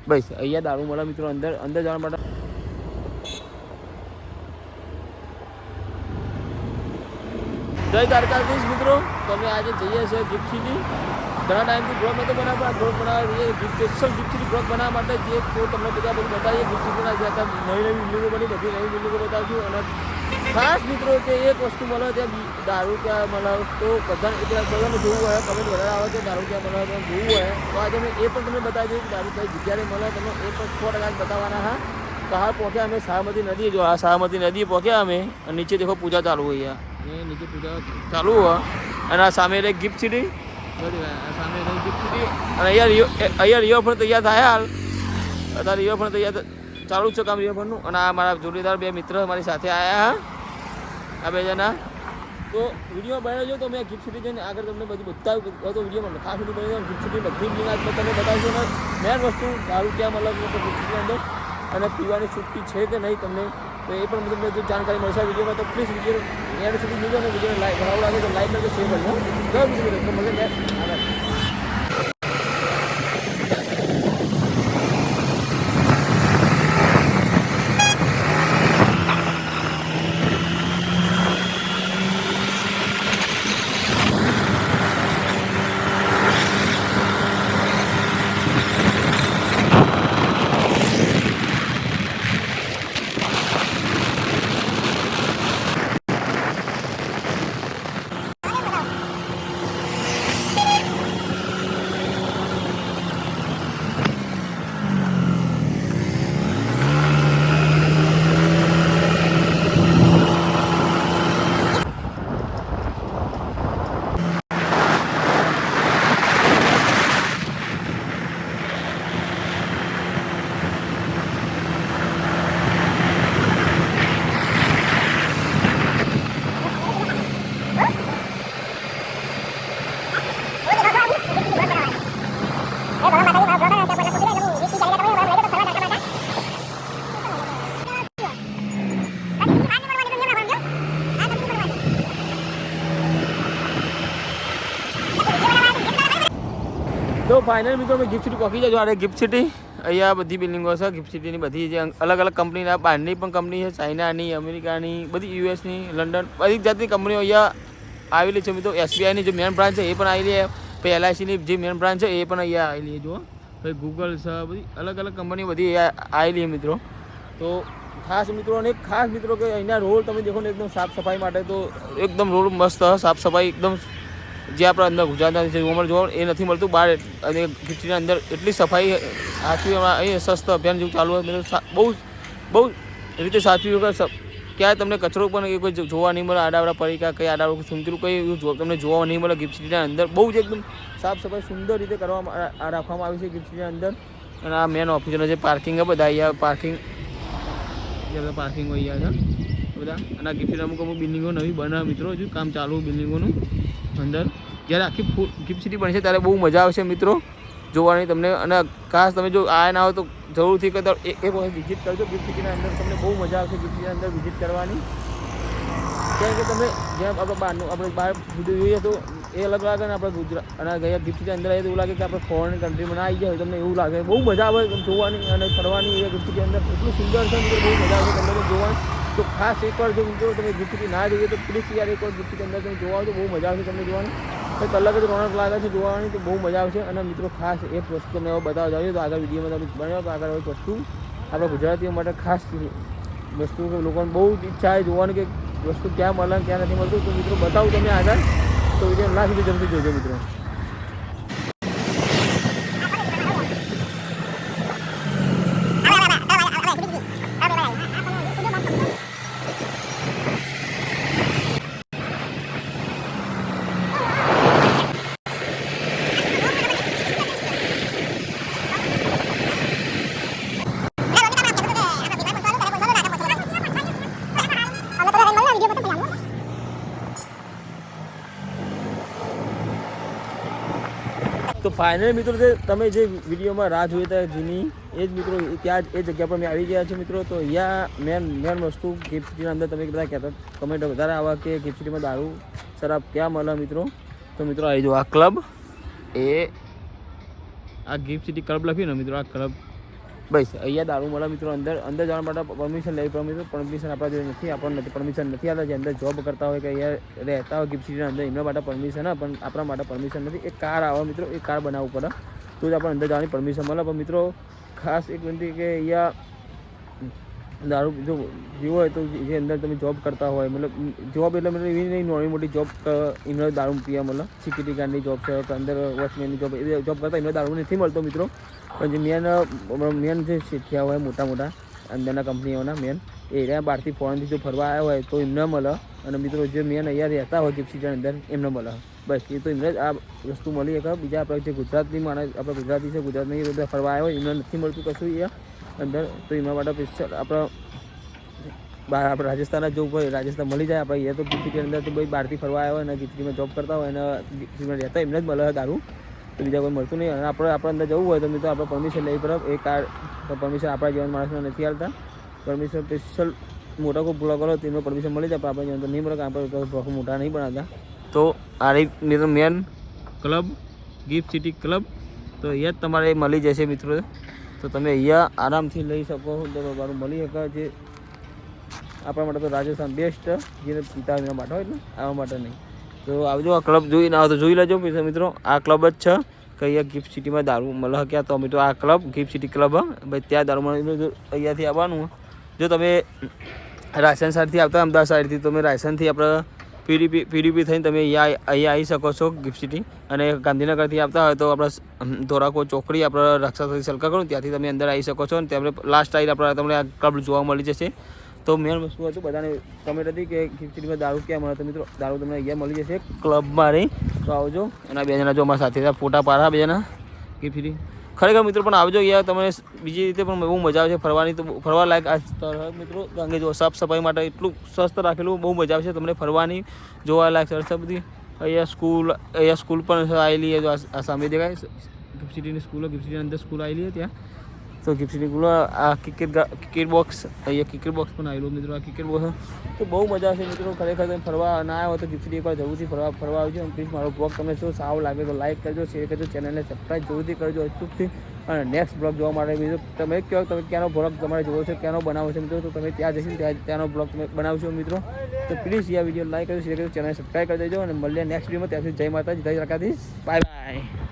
બસ અહીંયા દારૂ મળે મિત્રો. અંદર અંદર જવા માટે જય દ્વારકાધીશ મિત્રો. તમે આજે જઈએ છીએ ગિફ્ટ સિટી. ઘણા ટાઈમથી બ્લોગ નહોતો બનાવવા, બ્લોગ બનાવવા સ્પેશિયલ ગિફ્ટ સિટી બ્લોગ બનાવવા માટે જે તો તમને બધા બધું બતાવીએ. ગિફ્ટ સિટીના જે હતા નવી નવી બિલ્ડિંગો બની, બધી નવી બિલ્ડિંગો બતાવશું. અને ખાસ મિત્રો કે એક વસ્તુ મળે ત્યાં દારૂ ક્યાં મળે તો બધાને જોવું હોય, કમેન્ટ વધારે આવે કે દારૂ ક્યાં મળે તો જોવું હોય તો આજે અમે એ પણ તમને બતાવી દઈએ કે દારૂ કઈ જગ્યાએ મળે. તમે એ પણ 100% બતાવવાના. હા તો હાલ પહોંચ્યા અમે સાબરમતી નદી. જો આ સાબરમતી નદી પહોંચ્યા અમે. અને નીચે દેખો પૂજા ચાલુ હોય. એ નીચે પૂજા ચાલુ હોય. અને આ સામે રહી ગિફ્ટ સિટી. સામે રહી ગિફ્ટ સિટી. અને અહીંયા રિવરફ્રન્ટ તૈયાર થાય. હાલ અત્યારે રિવરફ્રન્ટ તૈયાર ચાલુ છે કામ રિવરફ્રન્ટનું. અને આ મારા જોડીદાર બે મિત્ર મારી સાથે આવ્યા. આ બે જણા તો વિડીયો બનાવજો તો મેં ગિફ્ટ સિટી જઈને આગળ તમને બધું બતાવ્યું. તો વિડીયોમાં ખાસ વિડીયો બનાવી ગિફ્ટ સિટી બધી બિલ્ડિંગ તમે બતાવશો. અને મેન વસ્તુ દારૂ ક્યાં મળે ગિફ્ટ સિટીની અંદર અને પીવાની છુટ્ટી છે કે નહીં તમને તો એ પણ તમને જો જાણકારી મળશે વિડીયોમાં. તો પ્લીઝ વિડીયો એડ સુધી જોજો અને વિડીયો લાઈક બનાવવા લાગે તો લાઈક કરજો, શેર કરજો. જય વિડીયો મળે આગળ. તો ફાઇનલ મિત્રો અમે ગિફ્ટ સિટી પહોંચી જજો. આ ગિફ્ટ સિટી અહીંયા બધી બિલ્ડિંગો છે. ગિફ્ટ સિટીની બધી જે અલગ અલગ કંપનીના બહારની પણ કંપની છે, ચાઇનાની, અમેરિકાની, બધી યુએસની, લંડન, બધી જાતની કંપનીઓ અહીંયા આવેલી છે મિત્રો. એસબીઆઈની જે મેન બ્રાન્ચ છે એ પણ આવેલી છે. પછી એલઆઈસીની જે મેન બ્રાન્ચ છે એ પણ અહીંયા આવેલી છે. જુઓ પછી ગૂગલ છે, બધી અલગ અલગ કંપની બધી આવેલી છે મિત્રો. તો ખાસ મિત્રો અને ખાસ મિત્રો કે અહીંના રોડ તમે દેખો ને એકદમ સાફ સફાઈ માટે તો એકદમ રોડ મસ્ત સાફ સફાઈ એકદમ જે આપણે અંદર ગુજરાતના જોવા એ નથી મળતું બહાર. અને ગિફ્ટ સિટીના અંદર એટલી સફાઈ સાચવી અહીં સ્વસ્થ અભિયાન જેવું ચાલુ હોય. બહુ રીતે સાચવી વગર ક્યાંય તમને કચરો પણ કોઈ જોવા નહીં મળે. આડાવડા પડીકા કંઈ આડાવડું સુંદરું કંઈ તમને જોવા નહીં મળે. ગિફ્ટ સિટીના અંદર બહુ જ એકદમ સાફ સફાઈ સુંદર રીતે રાખવામાં આવી છે ગિફ્ટ સિટીના અંદર. અને આ મેન ઓફિસના જે પાર્કિંગ છે બધા અહીંયા પાર્કિંગ હોય છે બધા. અને આ ગિફ્ટ સિટી અમુક બિલ્ડિંગો નવી બનાવે મિત્રો. હજુ કામ ચાલુ બિલ્ડિંગોનું અંદર. જ્યારે આખી ગિફ્ટ સિટી બનશે ત્યારે બહુ મજા આવશે મિત્રો જોવાની તમને. અને ખાસ તમે જો આયા ના હોય તો જરૂરથી એક વખત વિઝિટ કરજો ગિફ્ટ સિટીના અંદર. તમને બહુ મજા આવશે ગિફ્ટ સિટીના અંદર વિઝિટ કરવાની. કેમ કે તમે જેમ આપણે બહાર વિડીયો જોઈએ તો એ અલગ લાગે ને આપણે ગુજરાત અને ગયા ગિફ્ટ સિટી અંદર એવું લાગે કે આપણે ફોરેન કન્ટ્રીમાં ના આવી જાય તમને એવું લાગે. બહુ મજા આવે જોવાની અને ફરવાની. એ ગિફ્ટ સિટી અંદર એટલું સુંદર છે મિત્રો, બહુ મજા આવશે તમને જોવાની. તો ખાસ એકવાર જો મિત્રો તમે ગિફ્ટ સિટી ના જોઈએ તો પ્લીઝ યાર એકવાર ગિફ્ટ સિટી અંદર તમે જોવા આવો તો બહુ મજા આવશે તમને જોવાની. કંઈક અલગ જ રોનક લાગે છે જોવાની તો બહુ મજા આવશે. અને મિત્રો ખાસ એક વસ્તુ તમને હવે બતાવવા જાવ તો આગળ વિડીયોમાં તમે બનાવો તો આગળ એક વસ્તુ આપણા ગુજરાતીઓ માટે ખાસ વસ્તુ લોકોને બહુ ઈચ્છા છે જોવાની કે વસ્તુ ક્યાં મળે ક્યાં નથી મળતું. તો મિત્રો બતાવું તમે આગળ તો વિડીયો ના સુધી જલ્દી જોજો મિત્રો. તો ફાઇનલ મિત્રો તમે જે વિડીયોમાં રાહ જોઈ હતા જૂની એ જ મિત્રો ત્યાં એ જગ્યા પર મેં આવી ગયા છે મિત્રો. તો અહીંયા મેન વસ્તુ ગિફ્ટ સિટીના અંદર તમે બધા કહેતા કમેન્ટ વધારે આવા કે ગિફ્ટ સિટીમાં દારૂ શરાબ ક્યાં મળે મિત્રો. તો મિત્રો આવી જો આ ક્લબ એ આ ગિફ્ટ સિટી ક્લબ લખ્યું ને મિત્રો. આ ક્લબ બસ અહીંયા દારૂ મળે મિત્રો. અંદર જવા માટે પરમિશન લઈ પરમિશન આપણા જોડે નથી. આપણને પરમિશન નથી આવતા. જે અંદર જોબ કરતા હોય કે અહીંયા રહેતા હોય ગિફ્ટ સિટીના અંદર એમના માટે પરમિશન પણ આપણા માટે પરમિશન નથી. એક કાર આવે મિત્રો, એ કાર બનાવવું પડે તો જ આપણે અંદર જવાની પરમિશન મળે. પણ મિત્રો ખાસ એક વિનંતી કે અહીંયા દારૂ જો જેવું હોય તો જે અંદર તમે જોબ કરતા હોય, મતલબ જોબ એટલે મતલબ એવી નહીં નાની મોટી જોબ એમને દારૂ પીવા મતલબ સિક્યુરિટી ગાર્ડની જોબ છે કે અંદર વોચમેનની જોબ એ જોબ કરતા એમને દારૂ નથી મળતો મિત્રો. પણ જે મેન જે શીખ્યા હોય મોટા અંદરના કંપનીઓના મેન એરિયા બહારથી ફોરેનથી જો ફરવા આવ્યા હોય તો એમને મળે. અને મિત્રો જે મેન અહીંયા રહેતા હોય ગિફ્ટ સિટીની અંદર એમને મળે. બસ એ તો એમને જ આ વસ્તુ મળી શકે. બીજા આપણે જે ગુજરાતની માણસ આપણે ગુજરાતી છે, ગુજરાતની બધા ફરવા આવ્યા હોય એમને નથી મળતું કશું અહીંયા અંદર. તો એના માટે સ્પેશિયલ આપણે રાજસ્થાન જવું હોય, રાજસ્થાન મળી જાય. આપણે અહીંયા તો ગિફ્ટ સિટીની અંદર તો ભાઈ બહારથી ફરવા આવ્યા હોય અને ગિફ્ટ સિટીમાં જોબ કરતા હોય અને ગિફ્ટ સિટીમાં રહેતા એમને જ મળે દારૂ. તો બીજા કોઈ મળતું નહીં. અને આપણે અંદર જવું હોય તો મિત્રો આપણે પરમિશન લેવી પડે. એ કાર પરમિશન આપણા જીવન માણસને નથી આવતા. પરમિશન સ્પેશિયલ મોટા કોઈ બ્લોગ કરો તેનો પરમિશન મળી જાય. પણ આપણે જીવન તો નહીં મળે, કારણ આપણે બ્લોગ મોટા નહીં બનાવતા. તો આ મિત્રો main club gift city club તો અહીંયા જ તમારે મળી જશે મિત્રો. તો તમે અહીંયા આરામથી લઈ શકો તો તમારું મળી શકે. જે આપણા માટે તો રાજસ્થાન બેસ્ટ, જેને પિતા એના માટે હોય એટલે આવા માટે નહીં. તો આવજો, આ ક્લબ જોઈ ના હોય તો જોઈ લેજો મિત્રો. આ ક્લબ જ છે કે અહીંયા ગિફ્ટ સિટીમાં દારૂ મળે ક્યાં તો મિત્રો આ ક્લબ ગિફ્ટ સિટી ક્લબ ભાઈ ત્યાં દારૂ મળે. અહીંયાથી આવવાનું. જો તમે રાયસન સાઈડથી આવતા અમદાવાદ સાઈડથી તમે રાયસનથી આપણે પીડીપી થઈને તમે અહીંયા આવી શકો છો ગિફ્ટ સિટી. અને ગાંધીનગરથી આવતા હોય તો આપણે ધોરાકો ચોકડી આપણે રક્ષા સલકા કરું ત્યાંથી તમે અંદર આવી શકો છો. અને ત્યાં લાસ્ટ ટાઈમ આપણે તમને આ ક્લબ જોવા મળી જશે. તો મેન વસ્તુ હતું બધાને કમેન્ટ હતી કે ગિફ્ટ સિટીમાં દારૂ ક્યાં મળે. તો મિત્રો દારૂ તમને અહીંયા મળી જશે ક્લબમાં રહી. તો આવજો. અને બે જણા જો અમારા સાથે ફોટા પાડા બે જણા ગિફ્ટ સિટી ખરેખર મિત્રો. પણ આવજો અહીંયા તમને બીજી રીતે પણ બહુ મજા આવશે ફરવાની. તો ફરવા લાયક આ સ્થળ મિત્રો. કારણ કે જો સાફ સફાઈ માટે એટલું સ્વસ્થ રાખેલું, બહુ મજા આવશે તમને ફરવાની, જોવા લાયક સરસ બધી. અહીંયા સ્કૂલ પણ આવેલી છે. આ સામે દેખાય ગિફ્ટ સિટીની સ્કૂલો, ગિફ્ટ સિટીની અંદર સ્કૂલ આવેલી છે ત્યાં. તો ગિફ્ટ સિટી સ્કૂલ આ ક્રિકેટ બોક્સ, અહીંયા ક્રિકેટ બોક્સ પણ આવેલું મિત્રો. આ ક્રિકેટ બોક્સ તો બહુ મજા આવશે મિત્રો. ખરેખર તમે ફરવા ના આવ્યો તો ગિફ્ટ સિટી એકવાર જરૂરથી ફરવા આવજો. અને પ્લીઝ મારો બ્લોગ તમને શું સારો લાગે તો લાઈક કરજો, શેર કરજો, ચેનલને સબસ્ક્રાઈબ જરૂરથી કરજો અચૂકથી. અને નેક્સ્ટ બ્લોગ જોવા માટે બીજો તમે કહો તમે ક્યાંનો બ્લોગ તમારે જોવો છો, ક્યાંનો બનાવો છો મિત્રો, તો તમે ત્યાં જશો ત્યાંનો બ્લોગ તમે બનાવશો મિત્રો. તો પ્લીઝ આ વિડીયો લાઈક કરજો, શેર કરજો, ચેનલને સબસ્ક્રાઈબ કરી દેજો. અને મળીએ નેક્સ્ટ વિડીયોમાં. ત્યાં સુધી જય માતાજી, જય દ્વારકાધીશ, બાય બાય.